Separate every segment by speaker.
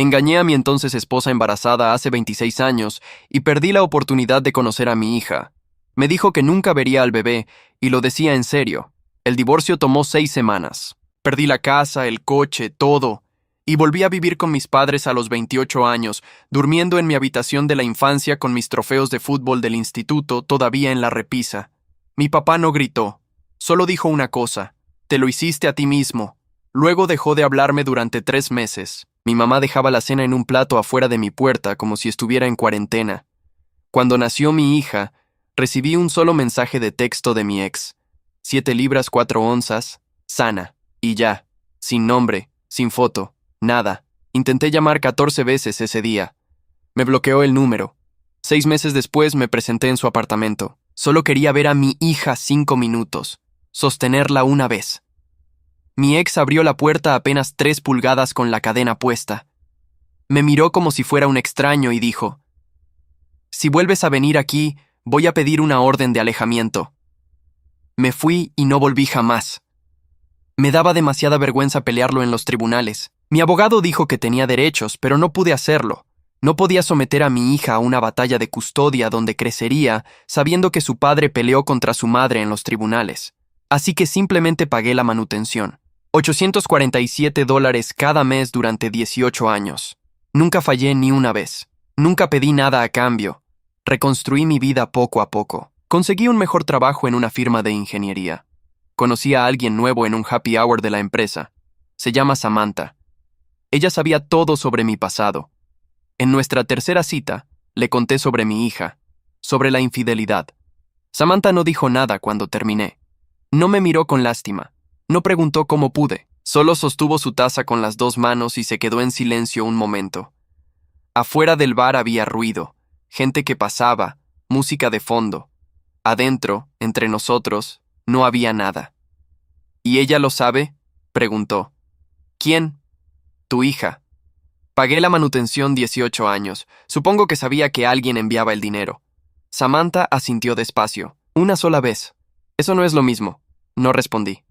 Speaker 1: Engañé a mi entonces esposa embarazada hace 26 años y perdí la oportunidad de conocer a mi hija. Me dijo que nunca vería al bebé y lo decía en serio. El divorcio tomó 6 semanas. Perdí la casa, el coche, todo. Y volví a vivir con mis padres a los 28 años, durmiendo en mi habitación de la infancia con mis trofeos de fútbol del instituto todavía en la repisa. Mi papá no gritó, solo dijo una cosa: te lo hiciste a ti mismo. Luego dejó de hablarme durante 3 meses. Mi mamá dejaba la cena en un plato afuera de mi puerta como si estuviera en cuarentena. Cuando nació mi hija, recibí un solo mensaje de texto de mi ex. 7 libras 4 onzas, sana, y ya, sin nombre, sin foto. Nada. Intenté llamar 14 veces ese día. Me bloqueó el número. 6 meses después me presenté en su apartamento. Solo quería ver a mi hija 5 minutos. Sostenerla una vez. Mi ex abrió la puerta apenas 3 pulgadas con la cadena puesta. Me miró como si fuera un extraño y dijo: si vuelves a venir aquí, voy a pedir una orden de alejamiento. Me fui y no volví jamás. Me daba demasiada vergüenza pelearlo en los tribunales. Mi abogado dijo que tenía derechos, pero no pude hacerlo. No podía someter a mi hija a una batalla de custodia donde crecería sabiendo que su padre peleó contra su madre en los tribunales. Así que simplemente pagué la manutención. $847 cada mes durante 18 años. Nunca fallé ni una vez. Nunca pedí nada a cambio. Reconstruí mi vida poco a poco. Conseguí un mejor trabajo en una firma de ingeniería. Conocí a alguien nuevo en un happy hour de la empresa. Se llama Samantha. Ella sabía todo sobre mi pasado. En nuestra tercera cita, le conté sobre mi hija, sobre la infidelidad. Samantha no dijo nada cuando terminé. No me miró con lástima. No preguntó cómo pude. Solo sostuvo su taza con las 2 manos y se quedó en silencio un momento. Afuera del bar había ruido, gente que pasaba, música de fondo. Adentro, entre nosotros, no había nada. ¿Y ella lo sabe?, preguntó. ¿Quién? Tu hija. Pagué la manutención 18 años. Supongo que sabía que alguien enviaba el dinero. Samantha asintió despacio. Una sola vez. Eso no es lo mismo. No respondí.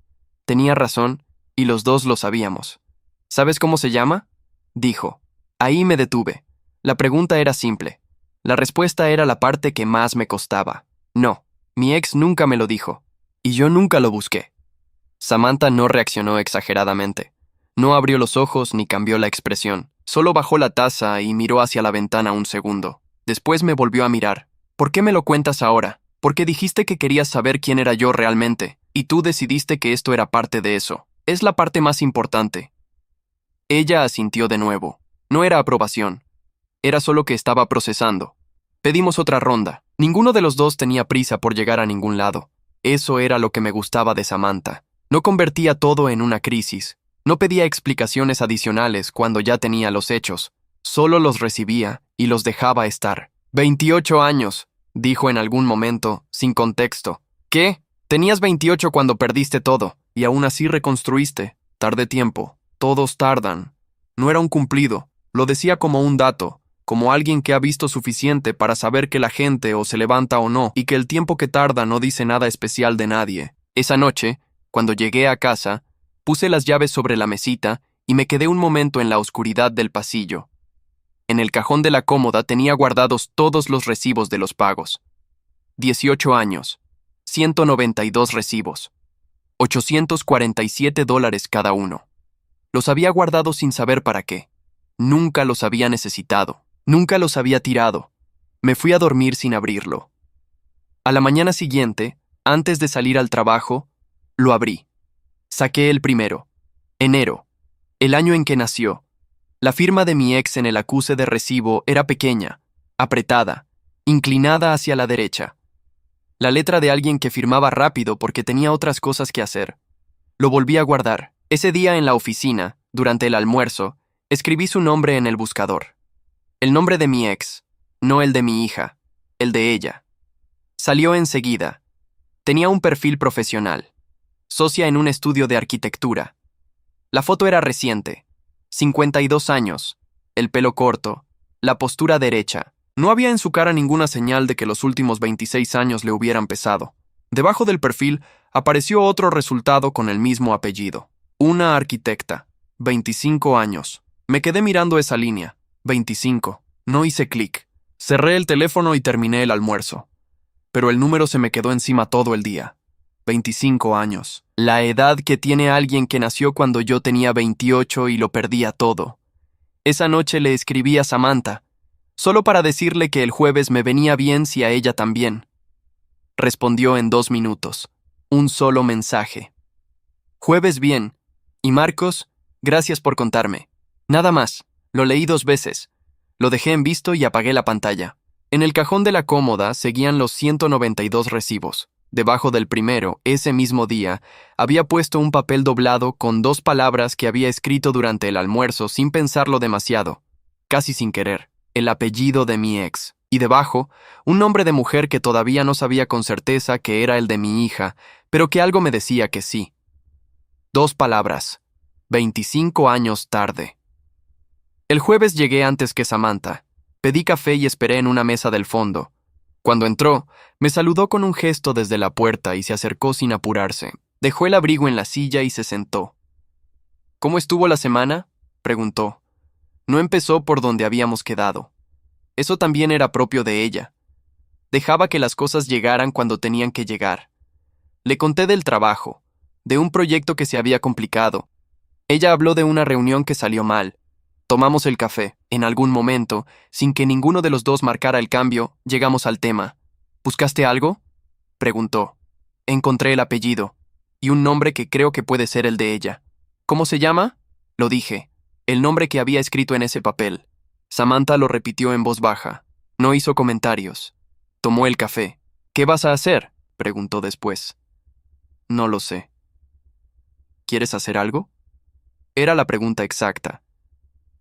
Speaker 1: Tenía razón, y los dos lo sabíamos. ¿Sabes cómo se llama?, dijo. Ahí me detuve. La pregunta era simple. La respuesta era la parte que más me costaba. No, mi ex nunca me lo dijo. Y yo nunca lo busqué. Samantha no reaccionó exageradamente. No abrió los ojos ni cambió la expresión. Solo bajó la taza y miró hacia la ventana un segundo. Después me volvió a mirar. ¿Por qué me lo cuentas ahora? Porque dijiste que querías saber quién era yo realmente, y tú decidiste que esto era parte de eso. Es la parte más importante. Ella asintió de nuevo. No era aprobación. Era solo que estaba procesando. Pedimos otra ronda. Ninguno de los dos tenía prisa por llegar a ningún lado. Eso era lo que me gustaba de Samantha. No convertía todo en una crisis. No pedía explicaciones adicionales cuando ya tenía los hechos. Solo los recibía y los dejaba estar. 28 años, dijo en algún momento, sin contexto. ¿Qué? Tenías 28 cuando perdiste todo, y aún así reconstruiste. Tardé tiempo. Todos tardan. No era un cumplido. Lo decía como un dato, como alguien que ha visto suficiente para saber que la gente o se levanta o no, y que el tiempo que tarda no dice nada especial de nadie. Esa noche, cuando llegué a casa, puse las llaves sobre la mesita y me quedé un momento en la oscuridad del pasillo. En el cajón de la cómoda tenía guardados todos los recibos de los pagos. 18 años, 192 recibos, $847 cada uno. Los había guardado sin saber para qué. Nunca los había necesitado, nunca los había tirado. Me fui a dormir sin abrirlo. A la mañana siguiente, antes de salir al trabajo, lo abrí. Saqué el primero. Enero, el año en que nació. La firma de mi ex en el acuse de recibo era pequeña, apretada, inclinada hacia la derecha. La letra de alguien que firmaba rápido porque tenía otras cosas que hacer. Lo volví a guardar. Ese día en la oficina, durante el almuerzo, escribí su nombre en el buscador. El nombre de mi ex, no el de mi hija, el de ella. Salió enseguida. Tenía un perfil profesional. Socia en un estudio de arquitectura. La foto era reciente. 52 años, el pelo corto, la postura derecha. No había en su cara ninguna señal de que los últimos 26 años le hubieran pesado. Debajo del perfil apareció otro resultado con el mismo apellido. Una arquitecta, 25 años. Me quedé mirando esa línea. 25. No hice clic. Cerré el teléfono y terminé el almuerzo. Pero el número se me quedó encima todo el día. 25 años. La edad que tiene alguien que nació cuando yo tenía 28 y lo perdía todo. Esa noche le escribí a Samantha, solo para decirle que el jueves me venía bien si a ella también. Respondió en 2 minutos. Un solo mensaje. Jueves bien. Y Marcos, gracias por contarme. Nada más. Lo leí 2 veces. Lo dejé en visto y apagué la pantalla. En el cajón de la cómoda seguían los 192 recibos. Debajo del primero, ese mismo día, había puesto un papel doblado con 2 palabras que había escrito durante el almuerzo sin pensarlo demasiado, casi sin querer, el apellido de mi ex, y debajo, un nombre de mujer que todavía no sabía con certeza que era el de mi hija, pero que algo me decía que sí. 2 palabras. 25 años tarde. El jueves llegué antes que Samantha. Pedí café y esperé en una mesa del fondo. Cuando entró, me saludó con un gesto desde la puerta y se acercó sin apurarse. Dejó el abrigo en la silla y se sentó. ¿Cómo estuvo la semana?, preguntó. No empezó por donde habíamos quedado. Eso también era propio de ella. Dejaba que las cosas llegaran cuando tenían que llegar. Le conté del trabajo, de un proyecto que se había complicado. Ella habló de una reunión que salió mal. Tomamos el café. En algún momento, sin que ninguno de los dos marcara el cambio, llegamos al tema. ¿Buscaste algo?, preguntó. Encontré el apellido, y un nombre que creo que puede ser el de ella. ¿Cómo se llama?, lo dije. El nombre que había escrito en ese papel. Samantha lo repitió en voz baja. No hizo comentarios. Tomó el café. ¿Qué vas a hacer?, preguntó después. No lo sé. ¿Quieres hacer algo?, era la pregunta exacta.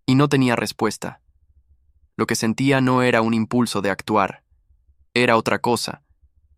Speaker 1: Y no tenía respuesta. Lo que sentía no era un impulso de actuar. Era otra cosa.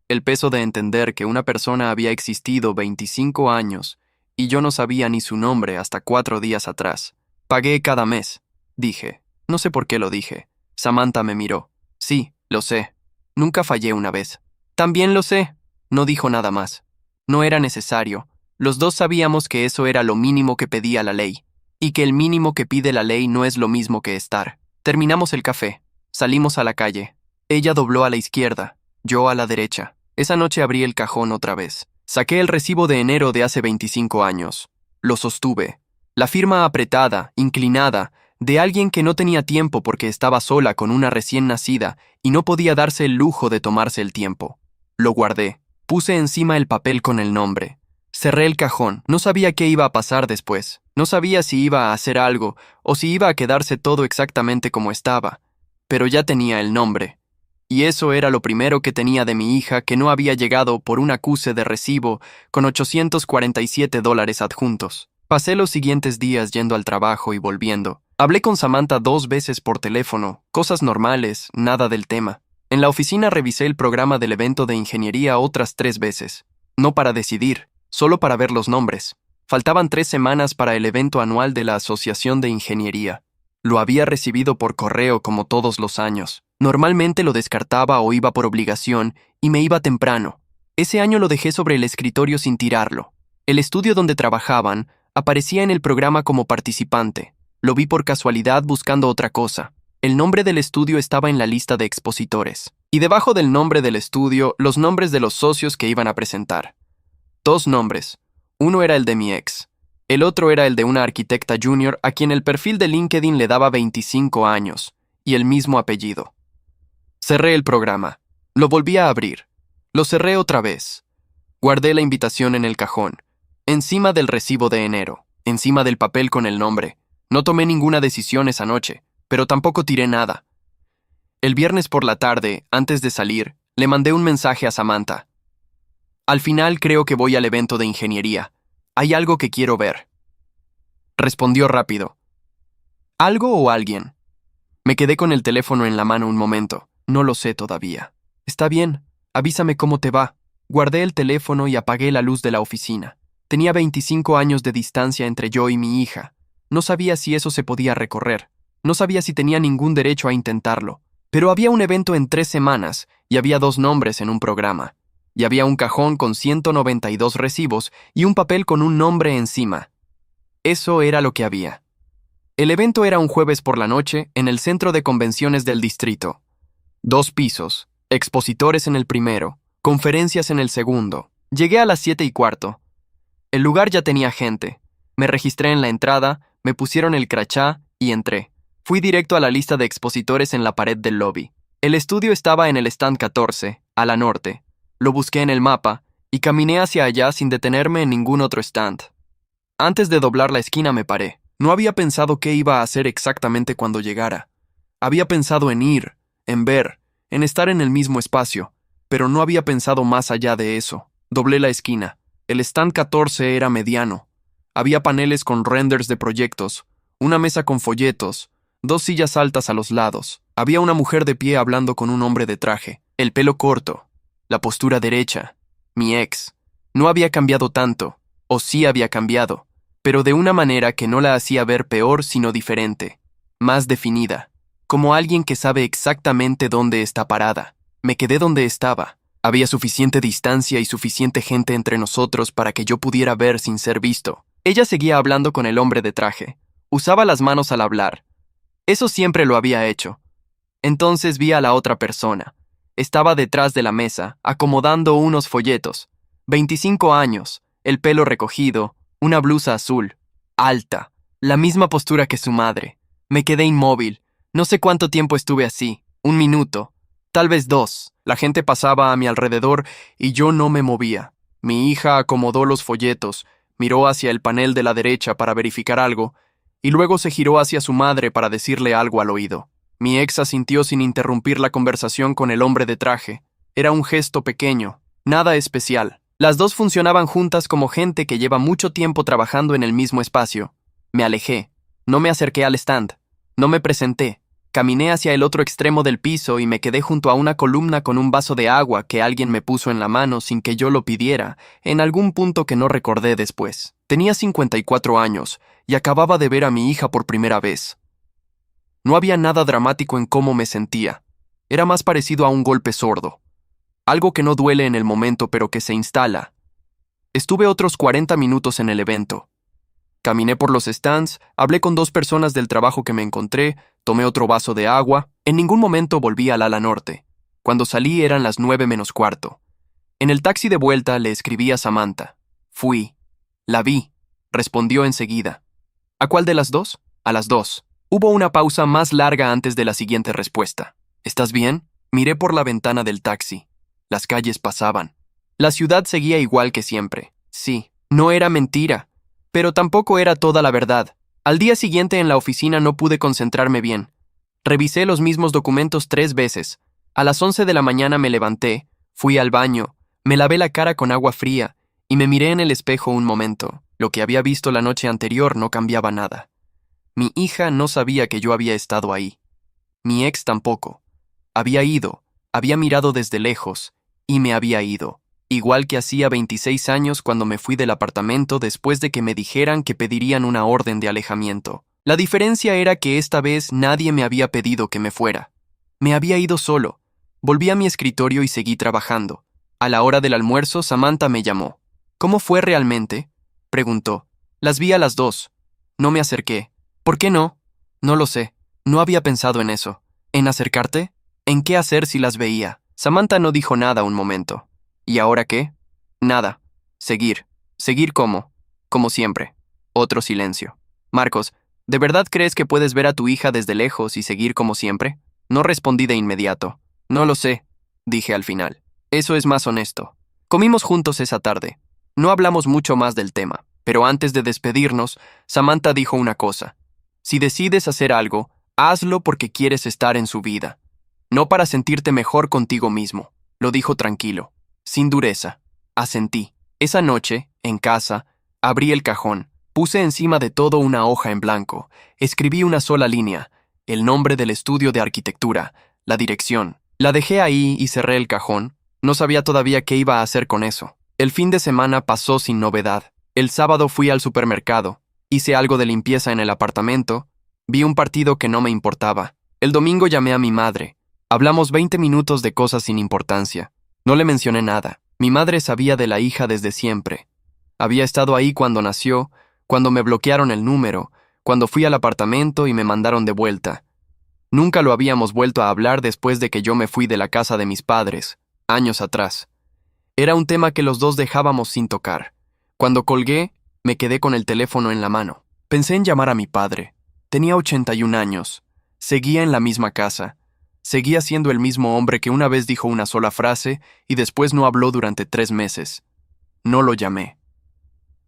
Speaker 1: El peso de entender que una persona había existido 25 años y yo no sabía ni su nombre hasta 4 días atrás. Pagué cada mes, dije. No sé por qué lo dije. Samantha me miró. Sí, lo sé. Nunca fallé una vez. También lo sé. No dijo nada más. No era necesario. Los dos sabíamos que eso era lo mínimo que pedía la ley. Y que el mínimo que pide la ley no es lo mismo que estar. Terminamos el café. Salimos a la calle. Ella dobló a la izquierda, yo a la derecha. Esa noche abrí el cajón otra vez. Saqué el recibo de enero de hace 25 años. Lo sostuve. La firma apretada, inclinada, de alguien que no tenía tiempo porque estaba sola con una recién nacida y no podía darse el lujo de tomarse el tiempo. Lo guardé. Puse encima el papel con el nombre. Cerré el cajón. No sabía qué iba a pasar después. No sabía si iba a hacer algo o si iba a quedarse todo exactamente como estaba. Pero ya tenía el nombre. Y eso era lo primero que tenía de mi hija que no había llegado por un acuse de recibo con $847 adjuntos. Pasé los siguientes días yendo al trabajo y volviendo. Hablé con Samantha 2 veces por teléfono, cosas normales, nada del tema. En la oficina revisé el programa del evento de ingeniería otras 3 veces. No para decidir, solo para ver los nombres. Faltaban 3 semanas para el evento anual de la Asociación de Ingeniería. Lo había recibido por correo como todos los años. Normalmente lo descartaba o iba por obligación y me iba temprano. Ese año lo dejé sobre el escritorio sin tirarlo. El estudio donde trabajaban aparecía en el programa como participante. Lo vi por casualidad buscando otra cosa. El nombre del estudio estaba en la lista de expositores. Y debajo del nombre del estudio, los nombres de los socios que iban a presentar. 2 nombres. Uno era el de mi ex. El otro era el de una arquitecta junior a quien el perfil de LinkedIn le daba 25 años, y el mismo apellido. Cerré el programa. Lo volví a abrir. Lo cerré otra vez. Guardé la invitación en el cajón, encima del recibo de enero, encima del papel con el nombre. No tomé ninguna decisión esa noche, pero tampoco tiré nada. El viernes por la tarde, antes de salir, le mandé un mensaje a Samantha. Al final creo que voy al evento de ingeniería. Hay algo que quiero ver. Respondió rápido. ¿Algo o alguien? Me quedé con el teléfono en la mano un momento. No lo sé todavía. Está bien, avísame cómo te va. Guardé el teléfono y apagué la luz de la oficina. Tenía 25 años de distancia entre yo y mi hija. No sabía si eso se podía recorrer. No sabía si tenía ningún derecho a intentarlo. Pero había un evento en 3 semanas y había 2 nombres en un programa. Y había un cajón con 192 recibos y un papel con un nombre encima. Eso era lo que había. El evento era un jueves por la noche en el centro de convenciones del distrito. 2 pisos, expositores en el primero, conferencias en el segundo. Llegué a las 7:15. El lugar ya tenía gente. Me registré en la entrada, me pusieron el crachá y entré. Fui directo a la lista de expositores en la pared del lobby. El estudio estaba en el stand 14, a la norte. Lo busqué en el mapa y caminé hacia allá sin detenerme en ningún otro stand. Antes de doblar la esquina me paré. No había pensado qué iba a hacer exactamente cuando llegara. Había pensado en ir, en ver, en estar en el mismo espacio, pero no había pensado más allá de eso. Doblé la esquina. El stand 14 era mediano. Había paneles con renders de proyectos, una mesa con folletos, 2 sillas altas a los lados. Había una mujer de pie hablando con un hombre de traje, el pelo corto, la postura derecha. Mi ex. No había cambiado tanto, o sí había cambiado, pero de una manera que no la hacía ver peor sino diferente, más definida, como alguien que sabe exactamente dónde está parada. Me quedé donde estaba. Había suficiente distancia y suficiente gente entre nosotros para que yo pudiera ver sin ser visto. Ella seguía hablando con el hombre de traje. Usaba las manos al hablar. Eso siempre lo había hecho. Entonces vi a la otra persona. Estaba detrás de la mesa, acomodando unos folletos. 25 años, el pelo recogido, una blusa azul, alta, la misma postura que su madre. Me quedé inmóvil. No sé cuánto tiempo estuve así, 1 minuto, tal vez 2. La gente pasaba a mi alrededor y yo no me movía. Mi hija acomodó los folletos, miró hacia el panel de la derecha para verificar algo, y luego se giró hacia su madre para decirle algo al oído. Mi ex asintió sin interrumpir la conversación con el hombre de traje. Era un gesto pequeño, nada especial. Las dos funcionaban juntas como gente que lleva mucho tiempo trabajando en el mismo espacio. Me alejé. No me acerqué al stand. No me presenté. Caminé hacia el otro extremo del piso y me quedé junto a una columna con un vaso de agua que alguien me puso en la mano sin que yo lo pidiera, en algún punto que no recordé después. Tenía 54 años y acababa de ver a mi hija por primera vez. No había nada dramático en cómo me sentía. Era más parecido a un golpe sordo. Algo que no duele en el momento pero que se instala. Estuve otros 40 minutos en el evento. Caminé por los stands, hablé con 2 personas del trabajo que me encontré, tomé otro vaso de agua. En ningún momento volví al ala norte. Cuando salí eran las 9:15. En el taxi de vuelta le escribí a Samantha. Fui. La vi. Respondió enseguida. ¿A cuál de las 2? A las 2. Hubo una pausa más larga antes de la siguiente respuesta. ¿Estás bien? Miré por la ventana del taxi. Las calles pasaban. La ciudad seguía igual que siempre. Sí, no era mentira, pero tampoco era toda la verdad. Al día siguiente en la oficina no pude concentrarme bien. Revisé los mismos documentos 3 veces. A las 11 de la mañana me levanté, fui al baño, me lavé la cara con agua fría y me miré en el espejo un momento. Lo que había visto la noche anterior no cambiaba nada. Mi hija no sabía que yo había estado ahí. Mi ex tampoco. Había mirado desde lejos y me había ido. Igual que hacía 26 años cuando me fui del apartamento después de que me dijeran que pedirían una orden de alejamiento. La diferencia era que esta vez nadie me había pedido que me fuera. Me había ido solo. Volví a mi escritorio y seguí trabajando. A la hora del almuerzo, Samantha me llamó. ¿Cómo fue realmente?, preguntó. Las vi a las 2. No me acerqué. ¿Por qué no? No lo sé. No había pensado en eso. ¿En acercarte? ¿En qué hacer si las veía? Samantha no dijo nada un momento. ¿Y ahora qué? Nada. Seguir. ¿Seguir cómo? Como siempre. Otro silencio. Marcos, ¿de verdad crees que puedes ver a tu hija desde lejos y seguir como siempre? No respondí de inmediato. No lo sé, dije al final. Eso es más honesto. Comimos juntos esa tarde. No hablamos mucho más del tema, pero antes de despedirnos, Samantha dijo una cosa. Si decides hacer algo, hazlo porque quieres estar en su vida. No para sentirte mejor contigo mismo. Lo dijo tranquilo, sin dureza. Asentí. Esa noche, en casa, abrí el cajón, puse encima de todo una hoja en blanco, escribí una sola línea, el nombre del estudio de arquitectura, la dirección. La dejé ahí y cerré el cajón. No sabía todavía qué iba a hacer con eso. El fin de semana pasó sin novedad. El sábado fui al supermercado, hice algo de limpieza en el apartamento, vi un partido que no me importaba. El domingo llamé a mi madre. Hablamos 20 minutos de cosas sin importancia. No le mencioné nada. Mi madre sabía de la hija desde siempre. Había estado ahí cuando nació, cuando me bloquearon el número, cuando fui al apartamento y me mandaron de vuelta. Nunca lo habíamos vuelto a hablar después de que yo me fui de la casa de mis padres, años atrás. Era un tema que los dos dejábamos sin tocar. Cuando colgué, me quedé con el teléfono en la mano. Pensé en llamar a mi padre. Tenía 81 años. Seguía en la misma casa. Seguía siendo el mismo hombre que una vez dijo una sola frase y después no habló durante 3 meses. No lo llamé.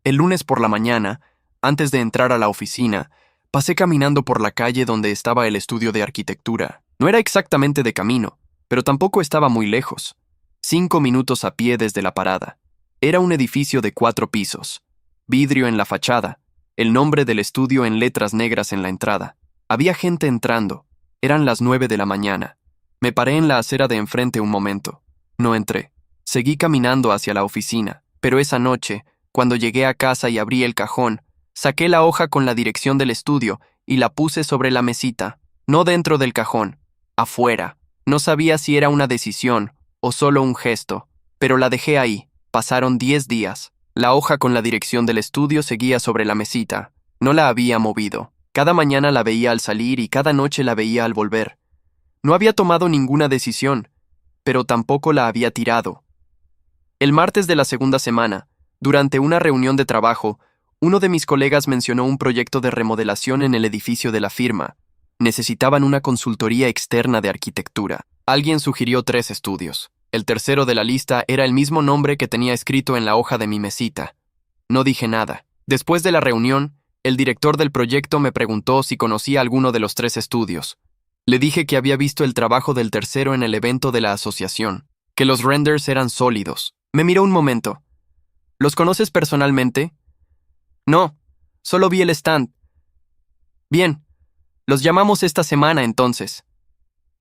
Speaker 1: El lunes por la mañana, antes de entrar a la oficina, pasé caminando por la calle donde estaba el estudio de arquitectura. No era exactamente de camino, pero tampoco estaba muy lejos. 5 minutos a pie desde la parada. Era un edificio de 4 pisos. Vidrio en la fachada. El nombre del estudio en letras negras en la entrada. Había gente entrando. Eran las 9 de la mañana. Me paré en la acera de enfrente un momento. No entré. Seguí caminando hacia la oficina, pero esa noche, cuando llegué a casa y abrí el cajón, saqué la hoja con la dirección del estudio y la puse sobre la mesita, no dentro del cajón, afuera. No sabía si era una decisión o solo un gesto, pero la dejé ahí. Pasaron 10 días. La hoja con la dirección del estudio seguía sobre la mesita. No la había movido. Cada mañana la veía al salir y cada noche la veía al volver. No había tomado ninguna decisión, pero tampoco la había tirado. El martes de la segunda semana, durante una reunión de trabajo, uno de mis colegas mencionó un proyecto de remodelación en el edificio de la firma. Necesitaban una consultoría externa de arquitectura. Alguien sugirió 3 estudios. El tercero de la lista era el mismo nombre que tenía escrito en la hoja de mi mesita. No dije nada. Después de la reunión, el director del proyecto me preguntó si conocía alguno de los 3 estudios. Le dije que había visto el trabajo del tercero en el evento de la asociación, que los renders eran sólidos. Me miró un momento. ¿Los conoces personalmente? No, solo vi el stand. Bien, los llamamos esta semana entonces.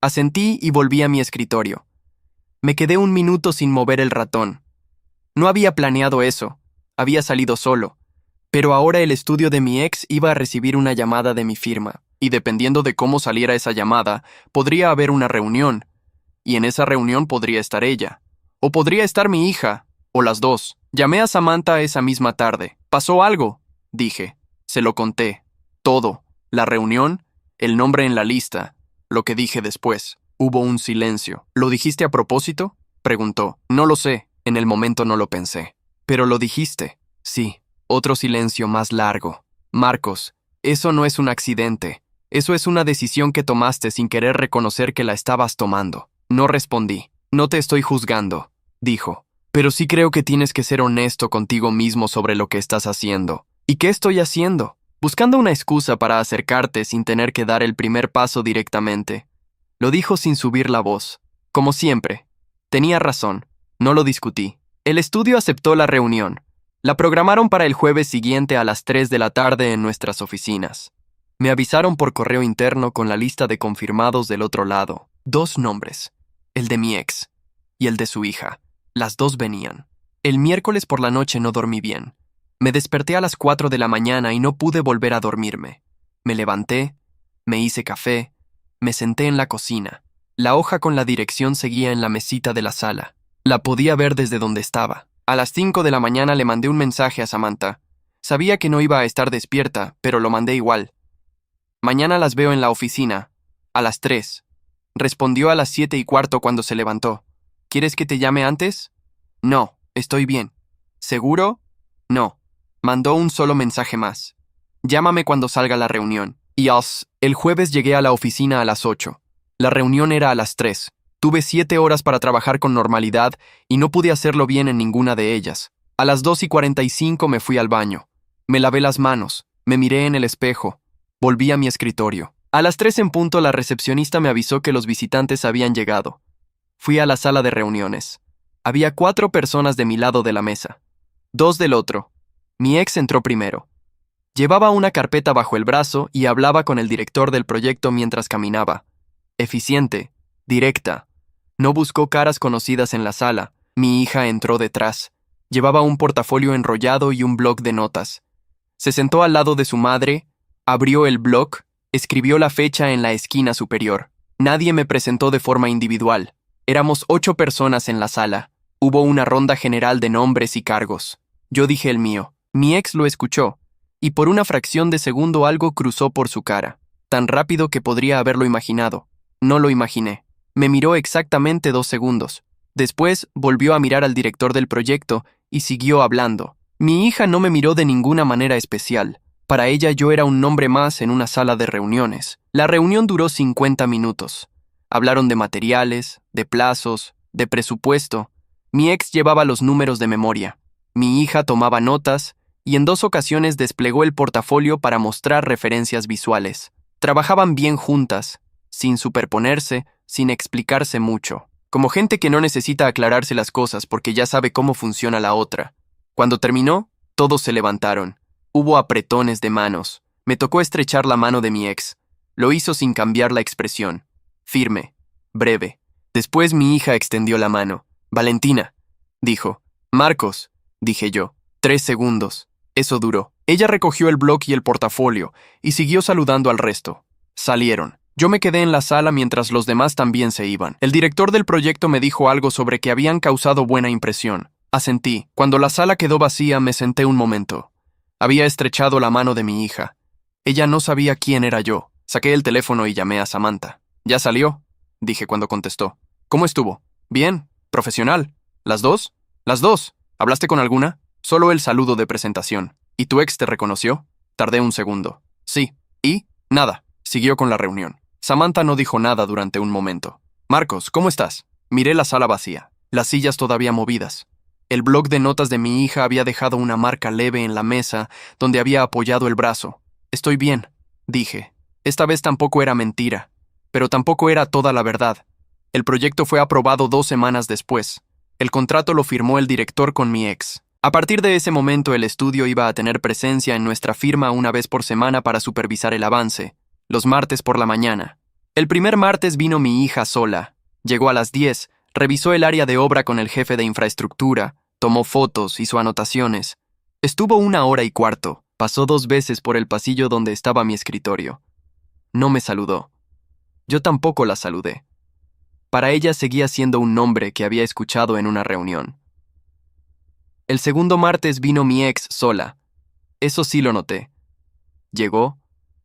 Speaker 1: Asentí y volví a mi escritorio. Me quedé un minuto sin mover el ratón. No había planeado eso, había salido solo, pero ahora el estudio de mi ex iba a recibir una llamada de mi firma, y dependiendo de cómo saliera esa llamada, podría haber una reunión, y en esa reunión podría estar ella, o podría estar mi hija, o las dos. Llamé a Samantha esa misma tarde. ¿Pasó algo?, dije. Se lo conté. Todo. La reunión, el nombre en la lista, lo que dije después. Hubo un silencio. ¿Lo dijiste a propósito?, preguntó. No lo sé. En el momento no lo pensé. ¿Pero lo dijiste? Sí. Otro silencio más largo. Marcos, eso no es un accidente. Eso es una decisión que tomaste sin querer reconocer que la estabas tomando. No respondí. No te estoy juzgando, dijo. Pero sí creo que tienes que ser honesto contigo mismo sobre lo que estás haciendo. ¿Y qué estoy haciendo? Buscando una excusa para acercarte sin tener que dar el primer paso directamente. Lo dijo sin subir la voz. Como siempre. Tenía razón. No lo discutí. El estudio aceptó la reunión. La programaron para el jueves siguiente a las 3 de la tarde en nuestras oficinas. Me avisaron por correo interno con la lista de confirmados del otro lado. 2 nombres. El de mi ex y el de su hija. Las 2 venían. El miércoles por la noche no dormí bien. Me desperté a las 4 de la mañana y no pude volver a dormirme. Me levanté, me hice café, me senté en la cocina. La hoja con la dirección seguía en la mesita de la sala. La podía ver desde donde estaba. A las 5 de la mañana le mandé un mensaje a Samantha. Sabía que no iba a estar despierta, pero lo mandé igual. Mañana las veo en la oficina, a las 3. Respondió a las 7:15 cuando se levantó. ¿Quieres que te llame antes? No, estoy bien. ¿Seguro? No. Mandó un solo mensaje más. Llámame cuando salga la reunión. Y el jueves llegué a la oficina a las 8. La reunión era a las 3. Tuve 7 horas para trabajar con normalidad y no pude hacerlo bien en ninguna de ellas. A las 2:45 me fui al baño. Me lavé las manos, me miré en el espejo, volví a mi escritorio. A las 3 en punto la recepcionista me avisó que los visitantes habían llegado. Fui a la sala de reuniones. Había 4 personas de mi lado de la mesa. 2 del otro. Mi ex entró primero. Llevaba una carpeta bajo el brazo y hablaba con el director del proyecto mientras caminaba. Eficiente, directa. No buscó caras conocidas en la sala. Mi hija entró detrás. Llevaba un portafolio enrollado y un bloc de notas. Se sentó al lado de su madre, abrió el bloc, escribió la fecha en la esquina superior. Nadie me presentó de forma individual. Éramos 8 personas en la sala. Hubo una ronda general de nombres y cargos. Yo dije el mío. Mi ex lo escuchó. y por una fracción de segundo algo cruzó por su cara, tan rápido que podría haberlo imaginado. No lo imaginé. Me miró exactamente 2 segundos. Después volvió a mirar al director del proyecto y siguió hablando. Mi hija no me miró de ninguna manera especial. Para ella yo era un nombre más en una sala de reuniones. La reunión duró 50 minutos. Hablaron de materiales, de plazos, de presupuesto. Mi ex llevaba los números de memoria. Mi hija tomaba notas y en 2 ocasiones desplegó el portafolio para mostrar referencias visuales. Trabajaban bien juntas, sin superponerse, sin explicarse mucho, como gente que no necesita aclararse las cosas porque ya sabe cómo funciona la otra. Cuando terminó, todos se levantaron. Hubo apretones de manos. Me tocó estrechar la mano de mi ex. Lo hizo sin cambiar la expresión. Firme, breve. Después mi hija extendió la mano. Valentina, dijo. Marcos, dije yo. 3 segundos. Eso duró. Ella recogió el bloc y el portafolio y siguió saludando al resto. Salieron. Yo me quedé en la sala mientras los demás también se iban. El director del proyecto me dijo algo sobre que habían causado buena impresión. Asentí. Cuando la sala quedó vacía, me senté un momento. Había estrechado la mano de mi hija. Ella no sabía quién era yo. Saqué el teléfono y llamé a Samantha. ¿Ya salió?, dije cuando contestó. ¿Cómo estuvo? Bien. ¿Profesional? ¿Las dos? Las dos. ¿Hablaste con alguna? Solo el saludo de presentación. ¿Y tu ex te reconoció? Tardé un segundo. Sí. ¿Y? Nada. Siguió con la reunión. Samantha no dijo nada durante un momento. Marcos, ¿cómo estás? Miré la sala vacía, las sillas todavía movidas. El bloc de notas de mi hija había dejado una marca leve en la mesa donde había apoyado el brazo. Estoy bien, dije. Esta vez tampoco era mentira, pero tampoco era toda la verdad. El proyecto fue aprobado 2 semanas después. El contrato lo firmó el director con mi ex. A partir de ese momento el estudio iba a tener presencia en nuestra firma una vez por semana para supervisar el avance, los martes por la mañana. El primer martes vino mi hija sola. Llegó a las 10, revisó el área de obra con el jefe de infraestructura, tomó fotos, hizo anotaciones. Estuvo 1 hora y cuarto. Pasó 2 veces por el pasillo donde estaba mi escritorio. No me saludó. Yo tampoco la saludé. Para ella seguía siendo un nombre que había escuchado en una reunión. El segundo martes vino mi ex sola. Eso sí lo noté. Llegó,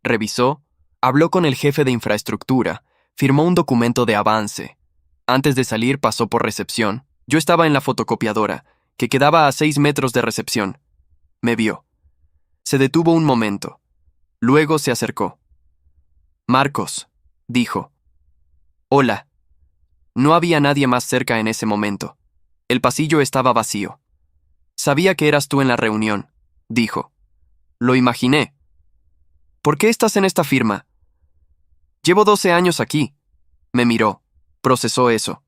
Speaker 1: revisó, habló con el jefe de infraestructura, firmó un documento de avance. Antes de salir pasó por recepción. Yo estaba en la fotocopiadora, que quedaba a 6 metros de recepción. Me vio. Se detuvo un momento. Luego se acercó. Marcos, dijo. Hola. No había nadie más cerca en ese momento. El pasillo estaba vacío. Sabía que eras tú en la reunión, dijo. Lo imaginé. ¿Por qué estás en esta firma? Llevo 12 años aquí. Me miró. Procesó eso.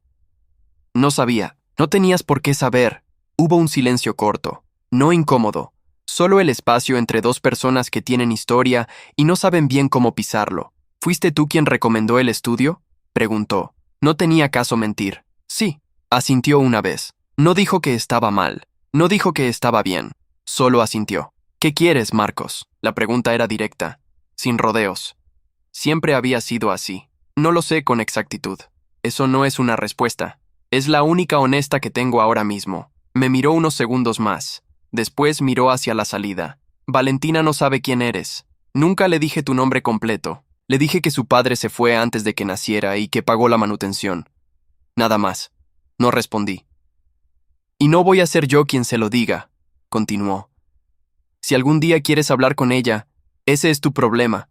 Speaker 1: No sabía. No tenías por qué saber. Hubo un silencio corto, no incómodo. Solo el espacio entre dos personas que tienen historia y no saben bien cómo pisarlo. ¿Fuiste tú quien recomendó el estudio?, preguntó. No tenía caso mentir. Sí, asintió una vez. No dijo que estaba mal. No dijo que estaba bien. Solo asintió. ¿Qué quieres, Marcos? La pregunta era directa, sin rodeos. Siempre había sido así. No lo sé con exactitud. Eso no es una respuesta. Es la única honesta que tengo ahora mismo. Me miró unos segundos más. Después miró hacia la salida. Valentina no sabe quién eres. Nunca le dije tu nombre completo. Le dije que su padre se fue antes de que naciera y que pagó la manutención. Nada más. No respondí. Y no voy a ser yo quien se lo diga, continuó. Si algún día quieres hablar con ella, ese es tu problema.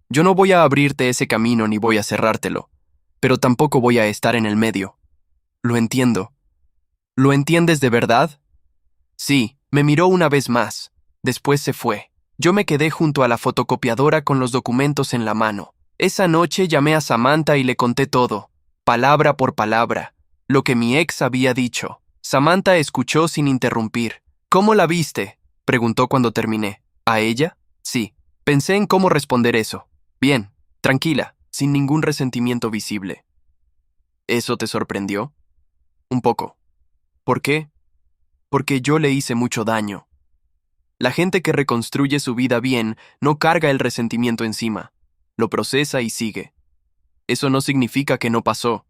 Speaker 1: Yo no voy a abrirte ese camino ni voy a cerrártelo, pero tampoco voy a estar en el medio. Lo entiendo. ¿Lo entiendes de verdad? Sí, me miró una vez más. Después se fue. Yo me quedé junto a la fotocopiadora con los documentos en la mano. Esa noche llamé a Samantha y le conté todo, palabra por palabra, lo que mi ex había dicho. Samantha escuchó sin interrumpir. ¿Cómo la viste?, preguntó cuando terminé. ¿A ella? Sí. Pensé en cómo responder eso. Bien, tranquila, sin ningún resentimiento visible. ¿Eso te sorprendió? Un poco. ¿Por qué? Porque yo le hice mucho daño. La gente que reconstruye su vida bien no carga el resentimiento encima, lo procesa y sigue. Eso no significa que no pasó.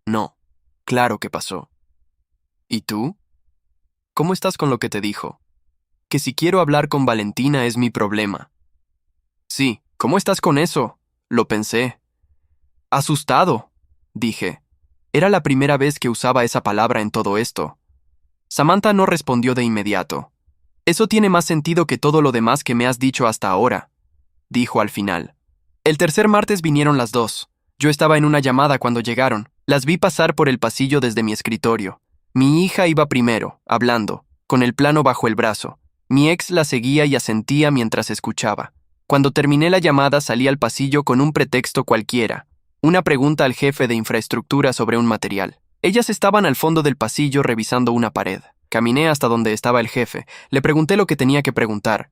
Speaker 1: No, claro que pasó. ¿Y tú? ¿Cómo estás con lo que te dijo? que si quiero hablar con Valentina es mi problema. Sí, ¿cómo estás con eso? Lo pensé. Asustado, dije. Era la primera vez que usaba esa palabra en todo esto. Samantha no respondió de inmediato. Eso tiene más sentido que todo lo demás que me has dicho hasta ahora, dijo al final. El tercer martes vinieron las dos. Yo estaba en una llamada cuando llegaron. Las vi pasar por el pasillo desde mi escritorio. Mi hija iba primero, hablando, con el plano bajo el brazo. Mi ex la seguía y asentía mientras escuchaba. Cuando terminé la llamada salí al pasillo con un pretexto cualquiera. Una pregunta al jefe de infraestructura sobre un material. Ellas estaban al fondo del pasillo revisando una pared. Caminé hasta donde estaba el jefe. Le pregunté lo que tenía que preguntar.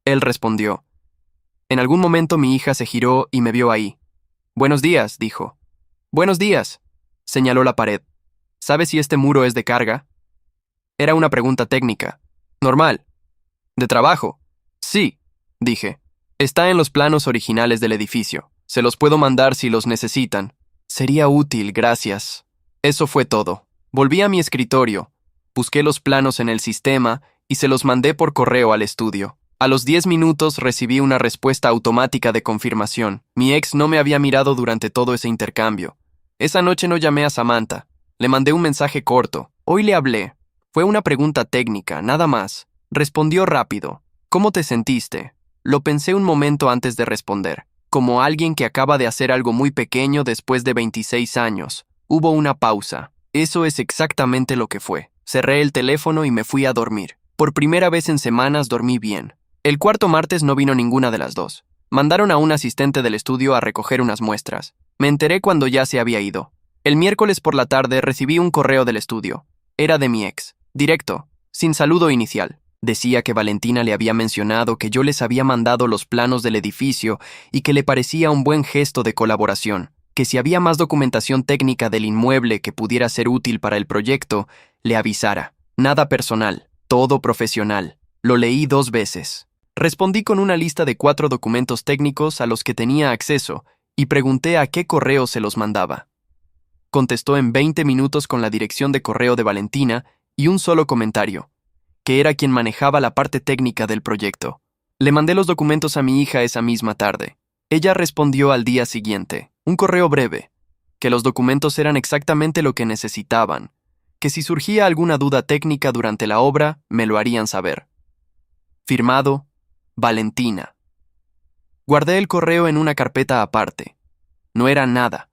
Speaker 1: Él respondió. En algún momento mi hija se giró y me vio ahí. Buenos días, dijo. Buenos días, señaló la pared. ¿Sabes si este muro es de carga? Era una pregunta técnica. Normal. ¿De trabajo? Sí, dije. Está en los planos originales del edificio. Se los puedo mandar si los necesitan. Sería útil, gracias. Eso fue todo. Volví a mi escritorio. Busqué los planos en el sistema y se los mandé por correo al estudio. A los 10 minutos recibí una respuesta automática de confirmación. Mi ex no me había mirado durante todo ese intercambio. Esa noche no llamé a Samantha. Le mandé un mensaje corto. Hoy le hablé. Fue una pregunta técnica, nada más. Respondió rápido. ¿Cómo te sentiste? Lo pensé un momento antes de responder. Como alguien que acaba de hacer algo muy pequeño después de 26 años. Hubo una pausa. Eso es exactamente lo que fue. Cerré el teléfono y me fui a dormir. Por primera vez en semanas dormí bien. El cuarto martes no vino ninguna de las dos. Mandaron a un asistente del estudio a recoger unas muestras. Me enteré cuando ya se había ido. El miércoles por la tarde recibí un correo del estudio. Era de mi ex. Directo, sin saludo inicial. Decía que Valentina le había mencionado que yo les había mandado los planos del edificio y que le parecía un buen gesto de colaboración, que si había más documentación técnica del inmueble que pudiera ser útil para el proyecto, le avisara. Nada personal, todo profesional. Lo leí 2 veces. Respondí con una lista de 4 documentos técnicos a los que tenía acceso y pregunté a qué correo se los mandaba. Contestó en 20 minutos con la dirección de correo de Valentina y un solo comentario, que era quien manejaba la parte técnica del proyecto. Le mandé los documentos a mi hija esa misma tarde. Ella respondió al día siguiente, un correo breve, que los documentos eran exactamente lo que necesitaban, que si surgía alguna duda técnica durante la obra, me lo harían saber. Firmado, Valentina. Guardé el correo en una carpeta aparte. No era nada.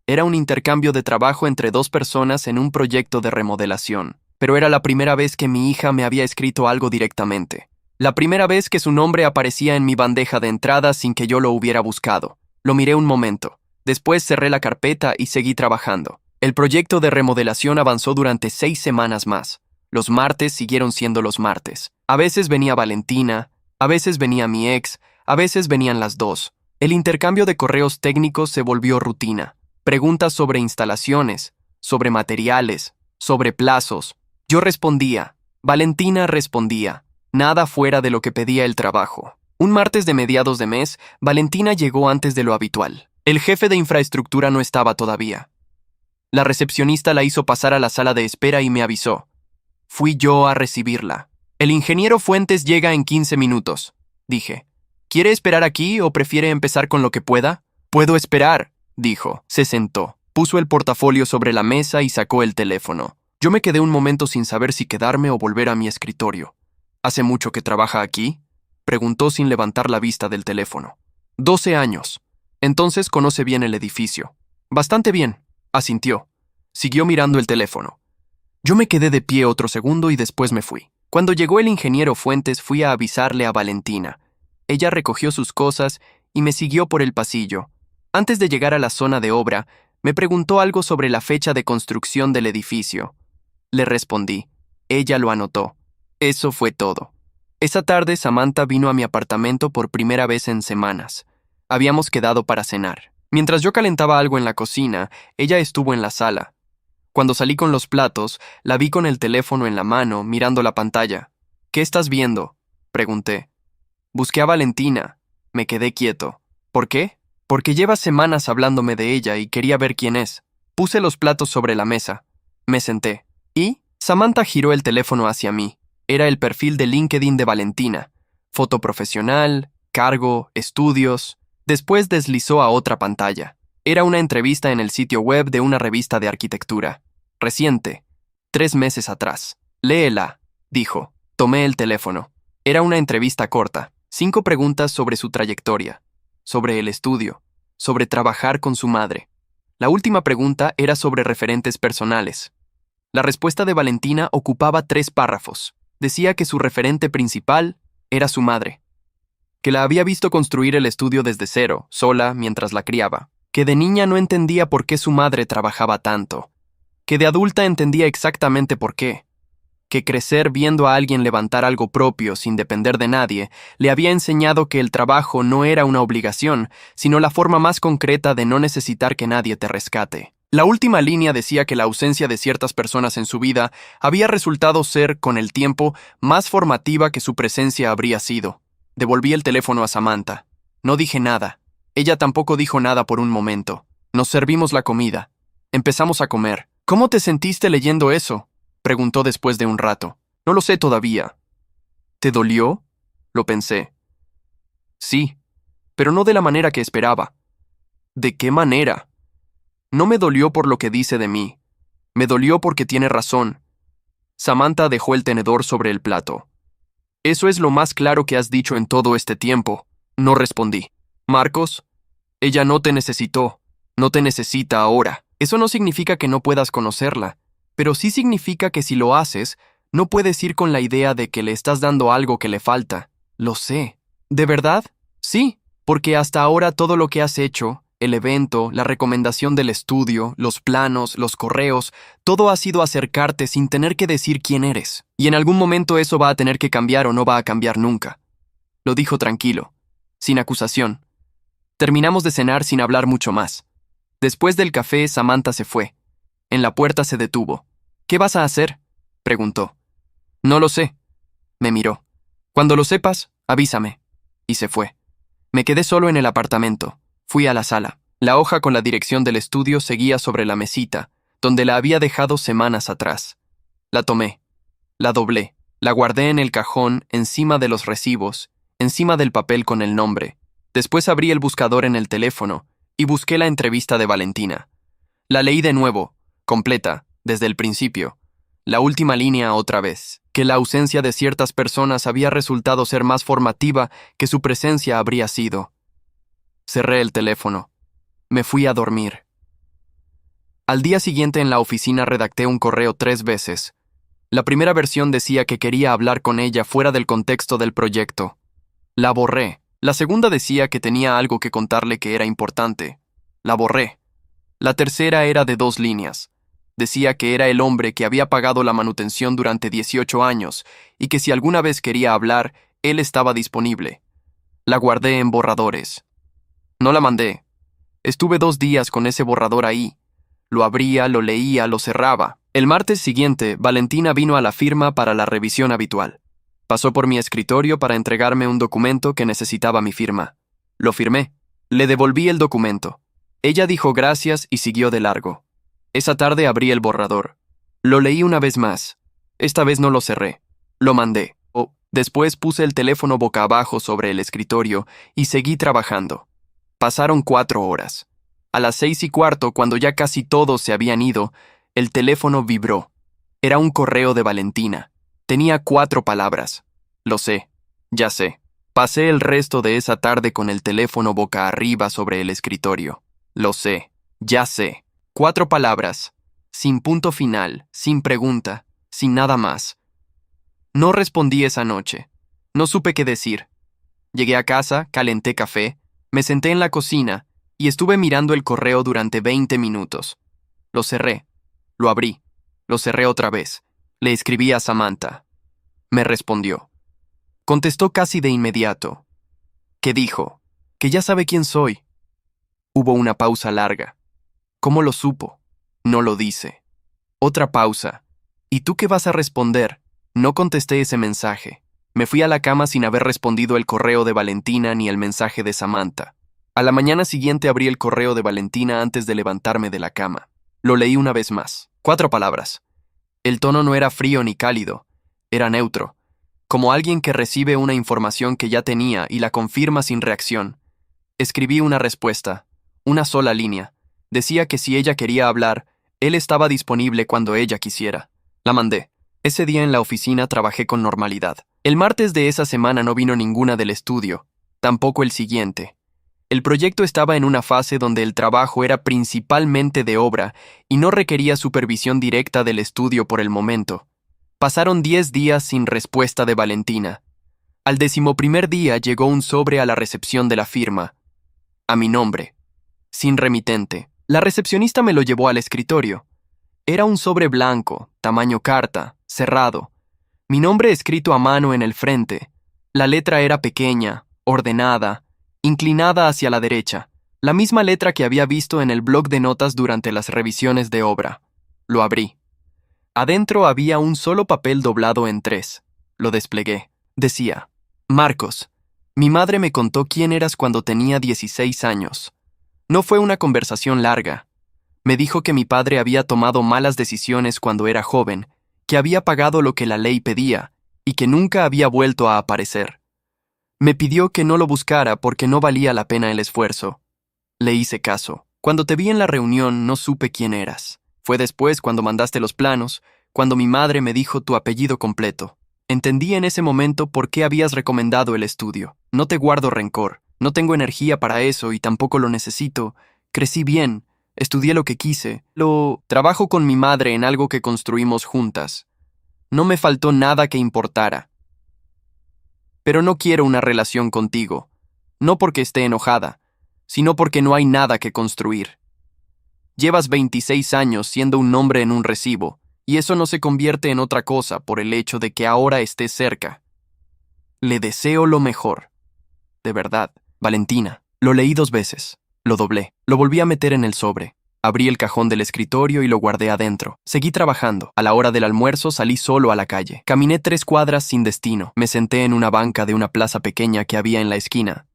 Speaker 1: Era un intercambio de trabajo entre 2 personas en un proyecto de remodelación. Pero era la primera vez que mi hija me había escrito algo directamente. La primera vez que su nombre aparecía en mi bandeja de entrada sin que yo lo hubiera buscado. Lo miré un momento. Después cerré la carpeta y seguí trabajando. El proyecto de remodelación avanzó durante 6 semanas más. Los martes siguieron siendo los martes. A veces venía Valentina, a veces venía mi ex, a veces venían las dos. El intercambio de correos técnicos se volvió rutina. Preguntas sobre instalaciones, sobre materiales, sobre plazos. Yo respondía. Valentina respondía. Nada fuera de lo que pedía el trabajo. Un martes de mediados de mes, Valentina llegó antes de lo habitual. El jefe de infraestructura no estaba todavía. La recepcionista la hizo pasar a la sala de espera y me avisó. Fui yo a recibirla. El ingeniero Fuentes llega en 15 minutos, dije. ¿Quiere esperar aquí o prefiere empezar con lo que pueda? Puedo esperar, dijo. Se sentó, puso el portafolio sobre la mesa y sacó el teléfono. Yo me quedé un momento sin saber si quedarme o volver a mi escritorio. ¿Hace mucho que trabaja aquí? Preguntó sin levantar la vista del teléfono. 12 años. Entonces conoce bien el edificio. Bastante bien, asintió. Siguió mirando el teléfono. Yo me quedé de pie otro segundo y después me fui. Cuando llegó el ingeniero Fuentes fui a avisarle a Valentina. Ella recogió sus cosas y me siguió por el pasillo. Antes de llegar a la zona de obra, me preguntó algo sobre la fecha de construcción del edificio. Le respondí. Ella lo anotó. Eso fue todo. Esa tarde Samantha vino a mi apartamento por primera vez en semanas. Habíamos quedado para cenar. Mientras yo calentaba algo en la cocina, ella estuvo en la sala. Cuando salí con los platos, la vi con el teléfono en la mano, mirando la pantalla. ¿Qué estás viendo?, pregunté. Busqué a Valentina. Me quedé quieto. ¿Por qué? Porque lleva semanas hablándome de ella y quería ver quién es. Puse los platos sobre la mesa. Me senté. ¿Y? Samantha giró el teléfono hacia mí. Era el perfil de LinkedIn de Valentina. Foto profesional, cargo, estudios. Después deslizó a otra pantalla. Era una entrevista en el sitio web de una revista de arquitectura. Reciente. 3 meses atrás. Léela, dijo. Tomé el teléfono. Era una entrevista corta. 5 preguntas sobre su trayectoria, sobre el estudio, sobre trabajar con su madre. La última pregunta era sobre referentes personales. La respuesta de Valentina ocupaba 3 párrafos. Decía que su referente principal era su madre, que la había visto construir el estudio desde cero, sola, mientras la criaba, que de niña no entendía por qué su madre trabajaba tanto, que de adulta entendía exactamente por qué, que crecer viendo a alguien levantar algo propio sin depender de nadie le había enseñado que el trabajo no era una obligación, sino la forma más concreta de no necesitar que nadie te rescate. La última línea decía que la ausencia de ciertas personas en su vida había resultado ser, con el tiempo, más formativa que su presencia habría sido. Devolví el teléfono a Samantha. No dije nada. Ella tampoco dijo nada por un momento. Nos servimos la comida. Empezamos a comer. ¿Cómo te sentiste leyendo eso?, preguntó después de un rato. No lo sé todavía. ¿Te dolió?, lo pensé. Sí, pero no de la manera que esperaba. ¿De qué manera? No me dolió por lo que dice de mí. Me dolió porque tiene razón. Samantha dejó el tenedor sobre el plato. Eso es lo más claro que has dicho en todo este tiempo. No respondí. Marcos, ella no te necesitó. No te necesita ahora. Eso no significa que no puedas conocerla, pero sí significa que si lo haces, no puedes ir con la idea de que le estás dando algo que le falta. Lo sé. ¿De verdad? Sí, porque hasta ahora todo lo que has hecho, el evento, la recomendación del estudio, los planos, los correos, todo ha sido acercarte sin tener que decir quién eres. Y en algún momento eso va a tener que cambiar o no va a cambiar nunca. Lo dijo tranquilo, sin acusación. Terminamos de cenar sin hablar mucho más. Después del café, Samantha se fue. En la puerta se detuvo. ¿Qué vas a hacer?, preguntó. No lo sé. Me miró. Cuando lo sepas, avísame. Y se fue. Me quedé solo en el apartamento. Fui a la sala. La hoja con la dirección del estudio seguía sobre la mesita, donde la había dejado semanas atrás. La tomé. La doblé. La guardé en el cajón, encima de los recibos, encima del papel con el nombre. Después abrí el buscador en el teléfono y busqué la entrevista de Valentina. La leí de nuevo, completa, desde el principio. La última línea otra vez, que la ausencia de ciertas personas había resultado ser más formativa que su presencia habría sido. Cerré el teléfono. Me fui a dormir. Al día siguiente en la oficina redacté un correo 3 veces. La primera versión decía que quería hablar con ella fuera del contexto del proyecto. La borré. La segunda decía que tenía algo que contarle que era importante. La borré. La tercera era de 2 líneas. Decía que era el hombre que había pagado la manutención durante 18 años y que si alguna vez quería hablar, él estaba disponible. La guardé en borradores. No la mandé. Estuve 2 días con ese borrador ahí. Lo abría, lo leía, lo cerraba. El martes siguiente, Valentina vino a la firma para la revisión habitual. Pasó por mi escritorio para entregarme un documento que necesitaba mi firma. Lo firmé. Le devolví el documento. Ella dijo gracias y siguió de largo. Esa tarde abrí el borrador. Lo leí una vez más. Esta vez no lo cerré. Lo mandé. Después puse el teléfono boca abajo sobre el escritorio y seguí trabajando. Pasaron 4 horas. A las 6:15, cuando ya casi todos se habían ido, el teléfono vibró. Era un correo de Valentina. Tenía 4 palabras. Lo sé, ya sé. Pasé el resto de esa tarde con el teléfono boca arriba sobre el escritorio. Lo sé, ya sé. 4 palabras, sin punto final, sin pregunta, sin nada más. No respondí esa noche. No supe qué decir. Llegué a casa, calenté café, me senté en la cocina y estuve mirando el correo durante 20 minutos. Lo cerré, lo abrí, lo cerré otra vez. Le escribí a Samantha. Me respondió. Contestó casi de inmediato. ¿Qué dijo? Que ya sabe quién soy. Hubo una pausa larga. ¿Cómo lo supo? No lo dice. Otra pausa. ¿Y tú qué vas a responder? No contesté ese mensaje. Me fui a la cama sin haber respondido el correo de Valentina ni el mensaje de Samantha. A la mañana siguiente abrí el correo de Valentina antes de levantarme de la cama. Lo leí una vez más. 4 palabras. El tono no era frío ni cálido. Era neutro. como alguien que recibe una información que ya tenía y la confirma sin reacción. Escribí una respuesta, una sola línea. Decía que si ella quería hablar, él estaba disponible cuando ella quisiera. La mandé. Ese día en la oficina trabajé con normalidad. El martes de esa semana no vino ninguna del estudio, tampoco el siguiente. El proyecto estaba en una fase donde el trabajo era principalmente de obra y no requería supervisión directa del estudio por el momento. Pasaron 10 días sin respuesta de Valentina. Al 11º día llegó un sobre a la recepción de la firma. A mi nombre. Sin remitente. La recepcionista me lo llevó al escritorio. Era un sobre blanco, tamaño carta, cerrado. Mi nombre escrito a mano en el frente. La letra era pequeña, ordenada, inclinada hacia la derecha. La misma letra que había visto en el bloc de notas durante las revisiones de obra. Lo abrí. Adentro había un solo papel doblado en 3. Lo desplegué. Decía: Marcos, mi madre me contó quién eras cuando tenía 16 años. No fue una conversación larga. Me dijo que mi padre había tomado malas decisiones cuando era joven, que había pagado lo que la ley pedía y que nunca había vuelto a aparecer. Me pidió que no lo buscara porque no valía la pena el esfuerzo. Le hice caso. Cuando te vi en la reunión no supe quién eras. Fue después cuando mandaste los planos, cuando mi madre me dijo tu apellido completo. Entendí en ese momento por qué habías recomendado el estudio. No te guardo rencor. No tengo energía para eso y tampoco lo necesito. Crecí bien. Estudié lo que quise. Trabajo con mi madre en algo que construimos juntas. No me faltó nada que importara. Pero no quiero una relación contigo. No porque esté enojada, sino porque no hay nada que construir. Llevas 26 años siendo un nombre en un recibo, y eso no se convierte en otra cosa por el hecho de que ahora estés cerca. Le deseo lo mejor. De verdad, Valentina. Lo leí 2 veces. Lo doblé. Lo volví a meter en el sobre. Abrí el cajón del escritorio y lo guardé adentro. Seguí trabajando. A la hora del almuerzo salí solo a la calle. Caminé 3 cuadras sin destino. Me senté en una banca de una plaza pequeña que había en la esquina.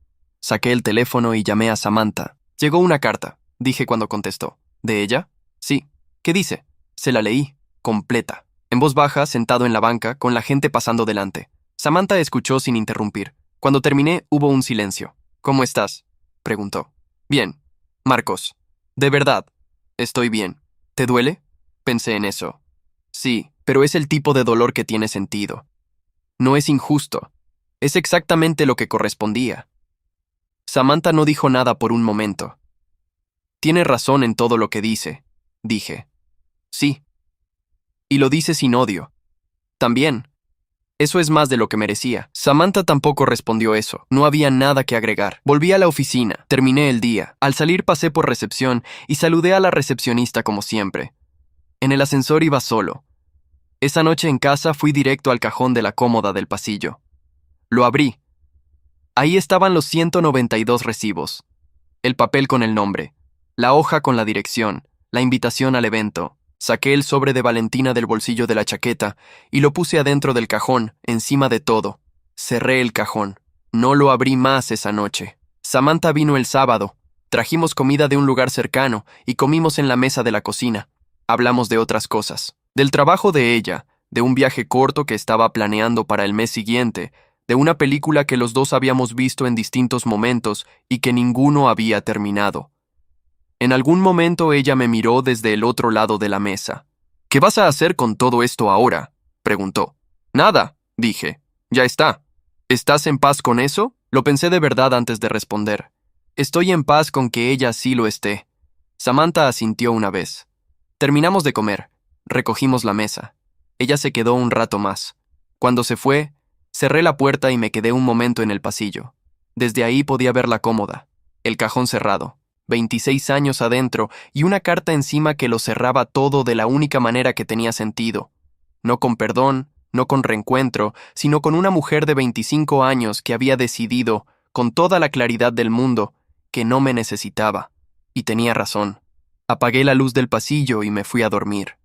Speaker 1: Saqué el teléfono y llamé a Samantha. Llegó una carta, dije cuando contestó. ¿De ella? Sí. ¿Qué dice? Se la leí, completa. En voz baja, sentado en la banca, con la gente pasando delante. Samantha escuchó sin interrumpir. Cuando terminé, hubo un silencio. ¿Cómo estás?, preguntó. Bien. Marcos. De verdad. Estoy bien. ¿Te duele? Pensé en eso. Sí, pero es el tipo de dolor que tiene sentido. No es injusto. Es exactamente lo que correspondía. Samantha no dijo nada por un momento. Tiene razón en todo lo que dice, dije. Sí. Y lo dice sin odio. También. Eso es más de lo que merecía. Samantha tampoco respondió eso. No había nada que agregar. Volví a la oficina. Terminé el día. Al salir pasé por recepción y saludé a la recepcionista como siempre. En el ascensor iba solo. Esa noche en casa fui directo al cajón de la cómoda del pasillo. Lo abrí. Ahí estaban los 192 recibos. El papel con el nombre. La hoja con la dirección, la invitación al evento. Saqué el sobre de Valentina del bolsillo de la chaqueta y lo puse adentro del cajón, encima de todo. Cerré el cajón. No lo abrí más esa noche. Samantha vino el sábado. Trajimos comida de un lugar cercano y comimos en la mesa de la cocina. Hablamos de otras cosas. Del trabajo de ella, de un viaje corto que estaba planeando para el mes siguiente, de una película que los dos habíamos visto en distintos momentos y que ninguno había terminado. En algún momento ella me miró desde el otro lado de la mesa. ¿Qué vas a hacer con todo esto ahora?, preguntó. Nada, dije. Ya está. ¿Estás en paz con eso? Lo pensé de verdad antes de responder. Estoy en paz con que ella sí lo esté. Samantha asintió una vez. Terminamos de comer. Recogimos la mesa. Ella se quedó un rato más. Cuando se fue, cerré la puerta y me quedé un momento en el pasillo. Desde ahí podía ver la cómoda, el cajón cerrado. 26 años adentro y una carta encima que lo cerraba todo de la única manera que tenía sentido. No con perdón, no con reencuentro, sino con una mujer de 25 años que había decidido, con toda la claridad del mundo, que no me necesitaba. Y tenía razón. Apagué la luz del pasillo y me fui a dormir.